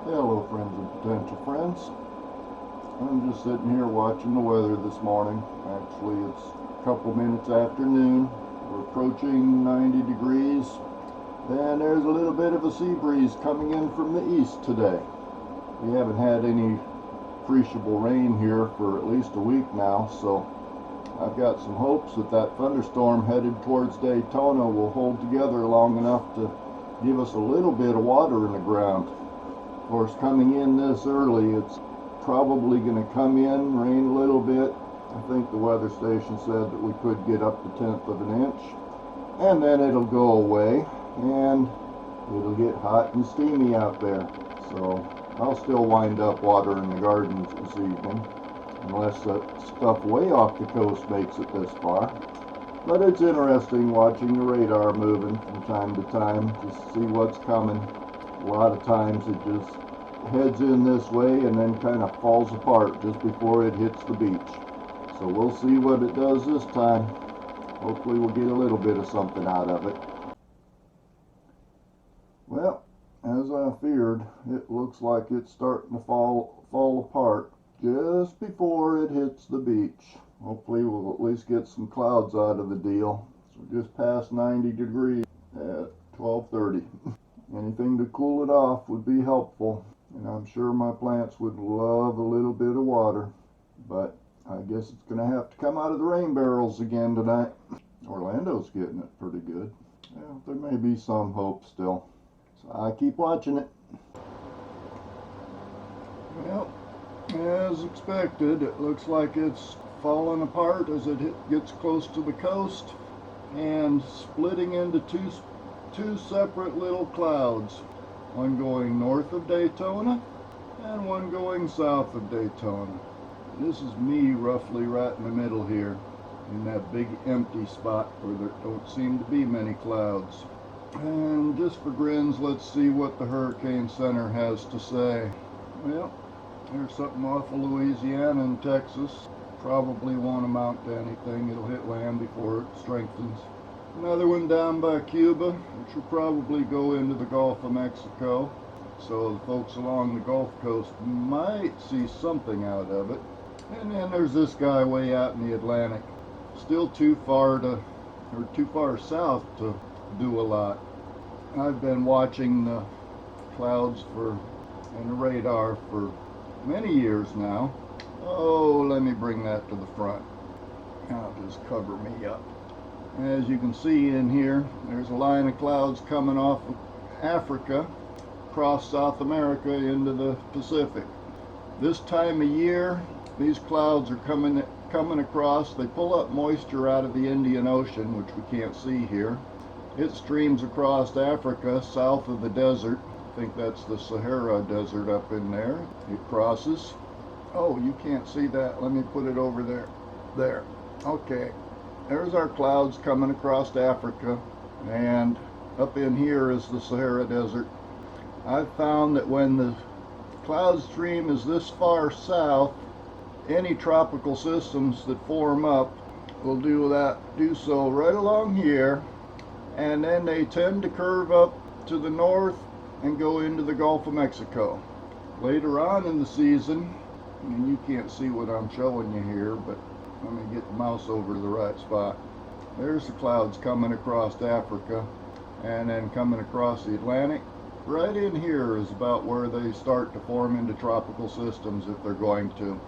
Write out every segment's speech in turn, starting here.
Hello friends and potential friends. I'm just sitting here watching the weather this morning. Actually, it's a couple minutes after noon. We're approaching 90 degrees and there's a little bit of a sea breeze coming in from the east today. We haven't had any appreciable rain here for at least a week now, so I've got some hopes that that thunderstorm headed towards Daytona will hold together long enough to give us a little bit of water in the ground. Of course, coming in this early, it's probably going to come in, rain a little bit. I think the weather station said that we could get up to 1/10 of an inch, and then it'll go away, and it'll get hot and steamy out there. So I'll still wind up watering the gardens this evening, unless that stuff way off the coast makes it this far. But it's interesting watching the radar moving from time to time to see what's coming. A lot of times it just heads in this way and then kind of falls apart just before it hits the beach. So we'll see what it does this time. Hopefully we'll get a little bit of something out of it. Well, as I feared, it looks like it's starting to fall apart just before it hits the beach. Hopefully we'll at least get some clouds out of the deal. So just past 90 degrees at 12:30. Anything to cool it off would be helpful, and I'm sure my plants would love a little bit of water, but I guess it's going to have to come out of the rain barrels again tonight. Orlando's getting it pretty good. Yeah, there may be some hope still, so I keep watching it. Well, as expected, it looks like it's falling apart as it gets close to the coast and splitting into two separate little clouds, one going north of Daytona and one going south of Daytona. This is me roughly right in the middle here, in that big empty spot where there don't seem to be many clouds. And just for grins, let's see what the Hurricane Center has to say. Well, there's something off of Louisiana and Texas. Probably won't amount to anything. It'll hit land before it strengthens. Another one down by Cuba, which will probably go into the Gulf of Mexico. So the folks along the Gulf Coast might see something out of it. And then there's this guy way out in the Atlantic. Still too far south to do a lot. I've been watching the clouds and the radar for many years now. Oh, let me bring that to the front. I'll just cover me up. As you can see in here, there's a line of clouds coming off of Africa, across South America into the Pacific. This time of year, these clouds are coming across. They pull up moisture out of the Indian Ocean, which we can't see here. It streams across Africa, south of the desert. I think that's the Sahara Desert up in there. It crosses. Oh, you can't see that. Let me put it over there. There. Okay. There's our clouds coming across Africa, and up in here is the Sahara Desert. I've found that when the cloud stream is this far south, any tropical systems that form up will do so right along here, and then they tend to curve up to the north and go into the Gulf of Mexico. Later on in the season, and you can't see what I'm showing you here, but let me get the mouse over to the right spot. There's the clouds coming across Africa and then coming across the Atlantic. Right in here is about where they start to form into tropical systems if they're going to.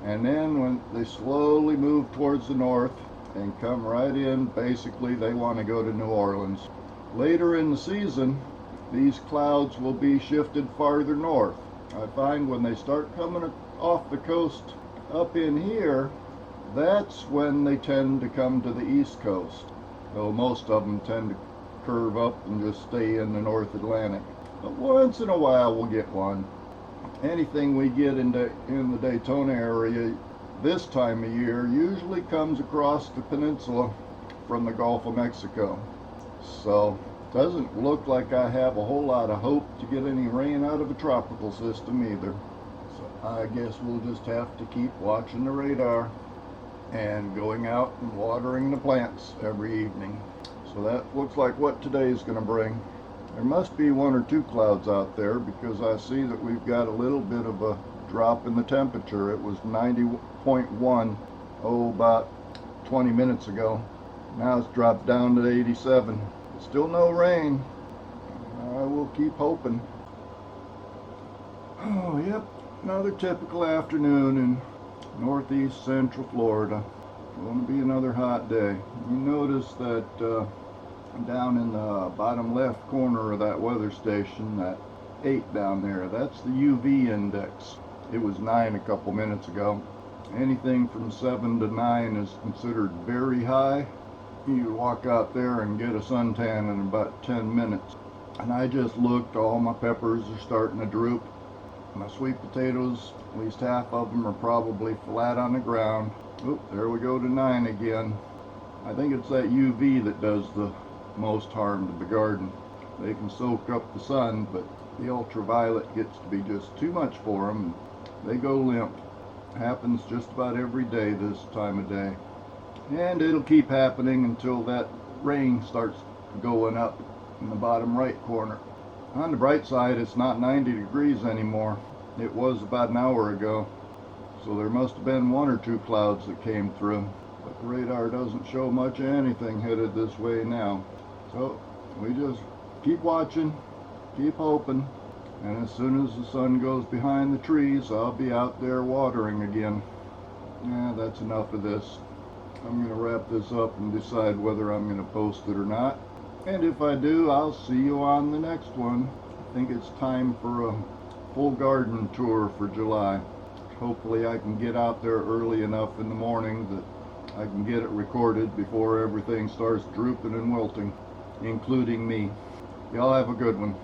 And then when they slowly move towards the north and come right in, basically they want to go to New Orleans. Later in the season, these clouds will be shifted farther north. I find when they start coming off the coast up in here, that's when they tend to come to the east coast, though most of them tend to curve up and just stay in the North Atlantic. But once in a while we'll get one. Anything we get in the Daytona area this time of year usually comes across the peninsula from the Gulf of Mexico. So it doesn't look like I have a whole lot of hope to get any rain out of a tropical system either. So I guess we'll just have to keep watching the radar and going out and watering the plants every evening. So that looks like what today's going to bring. There must be one or two clouds out there because I see that we've got a little bit of a drop in the temperature. It was 90.1 about 20 minutes ago. Now it's dropped down to 87. Still no rain. I will keep hoping. Oh, yep. Another typical afternoon in northeast central Florida. Going to be another hot day. You notice that down in the bottom left corner of that weather station, that 8 down there, that's the UV index. It was 9 a couple minutes ago. Anything from 7 to 9 is considered very high. You walk out there and get a suntan in about 10 minutes. And I just looked, all my peppers are starting to droop. My sweet potatoes, at least half of them are probably flat on the ground. Oop, there we go to 9 again. I think it's that UV that does the most harm to the garden. They can soak up the sun, but the ultraviolet gets to be just too much for them. They go limp. Happens just about every day this time of day. And it'll keep happening until that rain starts going up in the bottom right corner. On the bright side, it's not 90 degrees anymore. It was about an hour ago. So there must have been 1 or 2 clouds that came through. But the radar doesn't show much of anything headed this way now. So we just keep watching, keep hoping. And as soon as the sun goes behind the trees, I'll be out there watering again. Yeah, that's enough of this. I'm going to wrap this up and decide whether I'm going to post it or not. And if I do, I'll see you on the next one. I think it's time for a full garden tour for July. Hopefully I can get out there early enough in the morning that I can get it recorded before everything starts drooping and wilting, including me. Y'all have a good one.